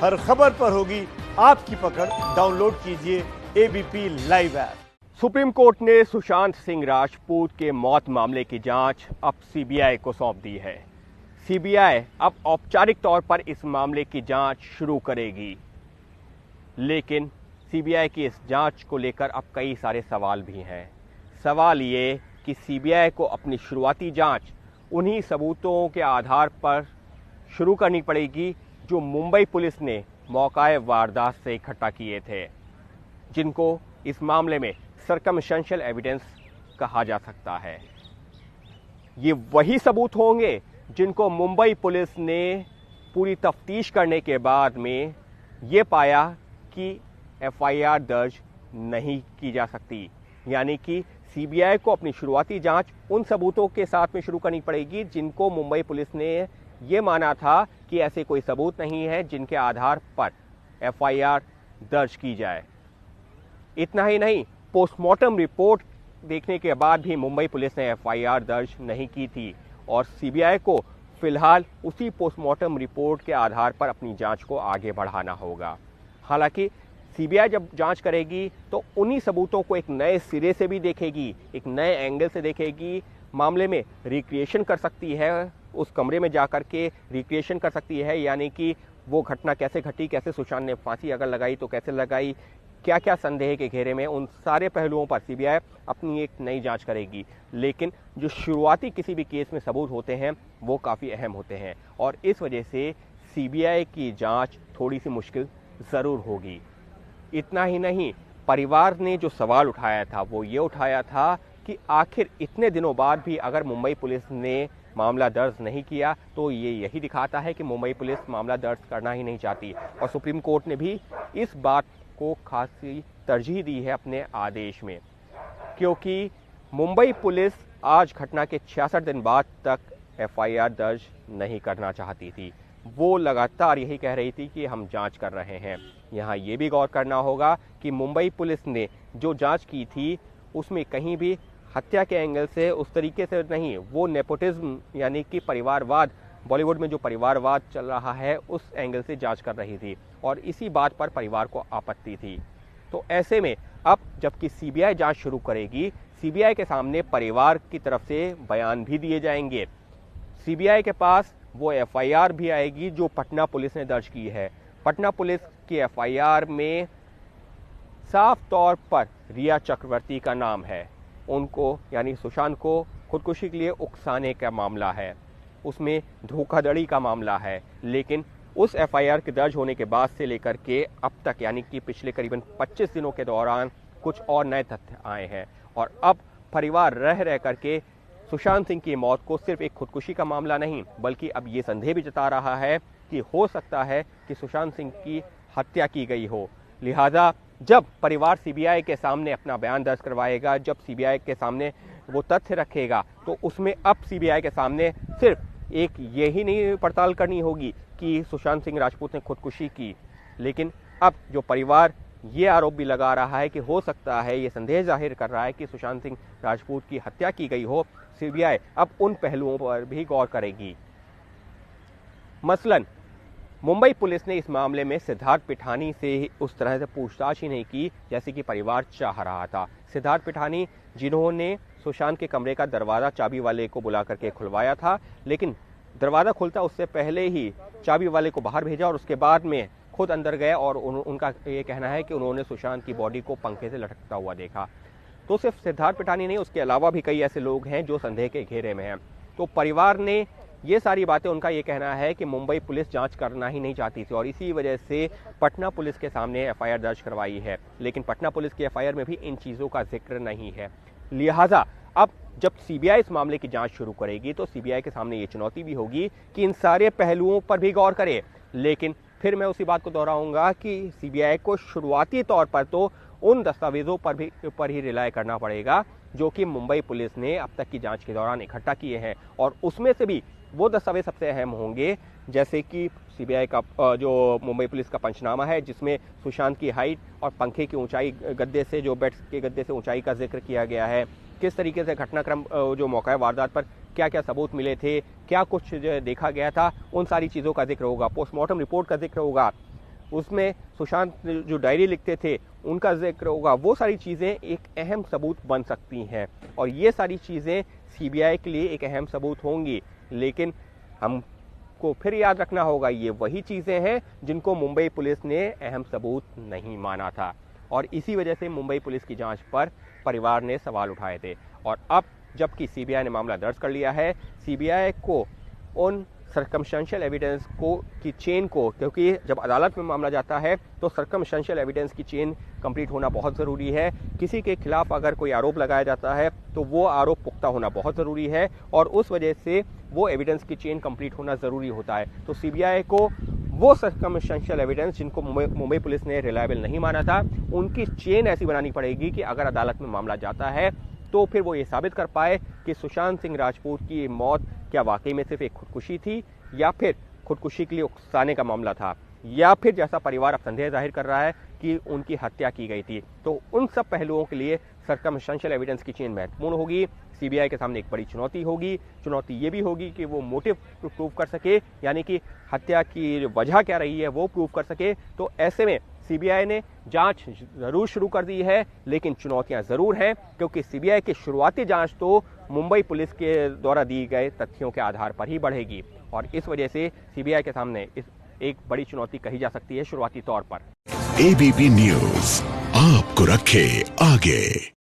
हर खबर पर होगी आपकी पकड़। डाउनलोड कीजिए ABP live app. Supreme court ने सुशांत सिंह राजपूत के मौत मामले की जांच अब सीबीआई को सौंप दी है। सीबीआई अब औपचारिक तौर पर इस मामले की जांच शुरू करेगी, लेकिन सीबीआई की इस जांच को लेकर अब कई सारे सवाल भी हैं। सवाल ये कि सीबीआई को अपनी शुरुआती जांच उन्हीं सबूतों के आधार पर शुरू करनी पड़ेगी जो मुंबई पुलिस ने मौकाए वारदात से इकट्ठा किए थे, जिनको इस मामले में सर्कमस्टेंशियल एविडेंस कहा जा सकता है। ये वही सबूत होंगे जिनको मुंबई पुलिस ने पूरी तफ्तीश करने के बाद में ये पाया कि एफआईआर दर्ज नहीं की जा सकती। यानी कि सीबीआई को अपनी शुरुआती जांच उन सबूतों के साथ में शुरू करनी पड़ेगी जिनको मुंबई पुलिस ने ये माना था कि ऐसे कोई सबूत नहीं है जिनके आधार पर एफआईआर दर्ज की जाए। इतना ही नहीं, पोस्टमार्टम रिपोर्ट देखने के बाद भी मुंबई पुलिस ने एफआईआर दर्ज नहीं की थी और सीबीआई को फिलहाल उसी पोस्टमार्टम रिपोर्ट के आधार पर अपनी जांच को आगे बढ़ाना होगा। हालांकि सीबीआई जब जांच करेगी तो उन्हीं सबूतों को एक नए सिरे से भी देखेगी, एक नए एंगल से देखेगी। मामले में रिक्रिएशन कर सकती है, उस कमरे में जाकर के रिक्रिएशन कर सकती है, यानी कि वो घटना कैसे घटी, कैसे सुशांत ने फांसी अगर लगाई तो कैसे लगाई, क्या क्या संदेह के घेरे में, उन सारे पहलुओं पर सीबीआई अपनी एक नई जांच करेगी। लेकिन जो शुरुआती किसी भी केस में सबूत होते हैं वो काफ़ी अहम होते हैं और इस वजह से सीबीआई की जांच थोड़ी सी मुश्किल ज़रूर होगी। इतना ही नहीं, परिवार ने जो सवाल उठाया था वो ये उठाया था कि आखिर इतने दिनों बाद भी अगर मुंबई पुलिस ने मामला दर्ज नहीं किया तो ये यही दिखाता है कि मुंबई पुलिस मामला दर्ज करना ही नहीं चाहती। और सुप्रीम कोर्ट ने भी इस बात को खासी तरजीह दी है अपने आदेश में, क्योंकि मुंबई पुलिस आज घटना के 66 दिन बाद तक एफआईआर दर्ज नहीं करना चाहती थी। वो लगातार यही कह रही थी कि हम जांच कर रहे हैं। यहाँ ये भी गौर करना होगा कि मुंबई पुलिस ने जो जांच की थी उसमें कहीं भी हत्या के एंगल से उस तरीके से नहीं, वो नेपोटिज्म यानी कि परिवारवाद, बॉलीवुड में जो परिवारवाद चल रहा है उस एंगल से जांच कर रही थी और इसी बात पर परिवार को आपत्ति थी। तो ऐसे में अब जबकि सीबीआई जांच शुरू करेगी, सीबीआई के सामने परिवार की तरफ से बयान भी दिए जाएंगे। सीबीआई के पास वो एफआईआर भी आएगी जो पटना पुलिस ने दर्ज की है। पटना पुलिस की एफआईआर में साफ तौर पर रिया चक्रवर्ती का नाम है। उनको यानी सुशांत को खुदकुशी के लिए उकसाने का मामला है, उसमें धोखाधड़ी का मामला है। लेकिन उस एफआईआर के दर्ज होने के बाद से लेकर के अब तक यानी कि पिछले करीबन 25 दिनों के दौरान कुछ और नए तथ्य आए हैं और अब परिवार रह करके सुशांत सिंह की मौत को सिर्फ एक खुदकुशी का मामला नहीं बल्कि अब ये संदेह भी जता रहा है कि हो सकता है कि सुशांत सिंह की हत्या की गई हो। लिहाजा जब परिवार सीबीआई के सामने अपना बयान दर्ज करवाएगा, जब सीबीआई के सामने वो तथ्य रखेगा, तो उसमें अब सीबीआई के सामने सिर्फ एक यही नहीं पड़ताल करनी होगी कि सुशांत सिंह राजपूत ने खुदकुशी की, लेकिन अब जो परिवार ये आरोप भी लगा रहा है कि हो सकता है, ये संदेह जाहिर कर रहा है कि सुशांत सिंह राजपूत की हत्या की गई हो, सीबीआई अब उन पहलुओं पर भी गौर करेगी। मसलन मुंबई पुलिस ने इस मामले में सिद्धार्थ पिठानी से उस तरह से पूछताछ ही नहीं की जैसे कि परिवार चाह रहा था। सिद्धार्थ पिठानी जिन्होंने सुशांत के कमरे का दरवाज़ा चाबी वाले को बुला करके खुलवाया था, लेकिन दरवाज़ा खुलता उससे पहले ही चाबी वाले को बाहर भेजा और उसके बाद में खुद अंदर गए और उनका ये कहना है कि उन्होंने सुशांत की बॉडी को पंखे से लटकता हुआ देखा। तो सिर्फ सिद्धार्थ पिठानी नहीं, उसके अलावा भी कई ऐसे लोग हैं जो संदेह के घेरे में हैं। तो परिवार ने ये सारी बातें, उनका ये कहना है कि मुंबई पुलिस जांच करना ही नहीं चाहती थी और इसी वजह से पटना पुलिस के सामने एफआईआर दर्ज करवाई है। लेकिन पटना पुलिस की एफआईआर में भी इन चीज़ों का जिक्र नहीं है। लिहाजा अब जब सीबीआई इस मामले की जांच शुरू करेगी तो सीबीआई के सामने ये चुनौती भी होगी कि इन सारे पहलुओं पर भी गौर करे। लेकिन फिर मैं उसी बात को दोहराऊंगा कि सीबीआई को शुरुआती तौर पर तो उन दस्तावेजों पर ही रिलाय करना पड़ेगा जो कि मुंबई पुलिस ने अब तक की जांच के दौरान इकट्ठा किए हैं और उसमें से भी वो दस्तावेज सबसे अहम होंगे, जैसे कि सीबीआई का जो मुंबई पुलिस का पंचनामा है जिसमें सुशांत की हाइट और पंखे की ऊंचाई, गद्दे से जो बेड के गद्दे से ऊंचाई का जिक्र किया गया है, किस तरीके से घटनाक्रम जो मौका वारदात पर क्या क्या सबूत मिले थे, क्या कुछ जो देखा गया था, उन सारी चीज़ों का जिक्र होगा। पोस्टमार्टम रिपोर्ट का जिक्र होगा। उसमें सुशांत जो डायरी लिखते थे उनका जिक्र होगा, वो सारी चीज़ें एक अहम सबूत बन सकती हैं और ये सारी चीज़ें सीबीआई के लिए एक अहम सबूत होंगी। लेकिन हमको फिर याद रखना होगा, ये वही चीज़ें हैं जिनको मुंबई पुलिस ने अहम सबूत नहीं माना था और इसी वजह से मुंबई पुलिस की जांच पर परिवार ने सवाल उठाए थे। और अब जबकि सीबीआई ने मामला दर्ज कर लिया है, सीबीआई को उन सर्कमस्टेंशियल एविडेंस की चेन को, क्योंकि जब अदालत में मामला जाता है तो सर्कमस्टेंशियल एविडेंस की चेन कंप्लीट होना बहुत ज़रूरी है। किसी के खिलाफ अगर कोई आरोप लगाया जाता है तो वो आरोप पुख्ता होना बहुत ज़रूरी है और उस वजह से वो एविडेंस की चेन कंप्लीट होना ज़रूरी होता है। तो सीबीआई को वो सर्कमस्टेंशियल एविडेंस जिनको मुंबई पुलिस ने रिलायबल नहीं माना था, उनकी चेन ऐसी बनानी पड़ेगी कि अगर अदालत में मामला जाता है तो फिर वो ये साबित कर पाए कि सुशांत सिंह राजपूत की मौत क्या वाकई में सिर्फ एक खुदकुशी थी या फिर खुदकुशी के लिए उकसाने का मामला था, या फिर जैसा परिवार अब संदेह जाहिर कर रहा है कि उनकी हत्या की गई थी। तो उन सब पहलुओं के लिए सर्कमस्टेंशियल एविडेंस की चेन महत्वपूर्ण होगी। सीबीआई के सामने एक बड़ी चुनौती होगी। चुनौती ये भी होगी कि वो मोटिव प्रूव कर सके, यानी कि हत्या की वजह क्या रही है वो प्रूव कर सके। तो ऐसे में सीबीआई ने जांच जरूर शुरू कर दी है, लेकिन चुनौतियां जरूर हैं, क्योंकि सीबीआई की शुरुआती जांच तो मुंबई पुलिस के द्वारा दिए गए तथ्यों के आधार पर ही बढ़ेगी और इस वजह से सीबीआई के सामने एक बड़ी चुनौती कही जा सकती है शुरुआती तौर पर। एबीपी न्यूज आपको रखे आगे।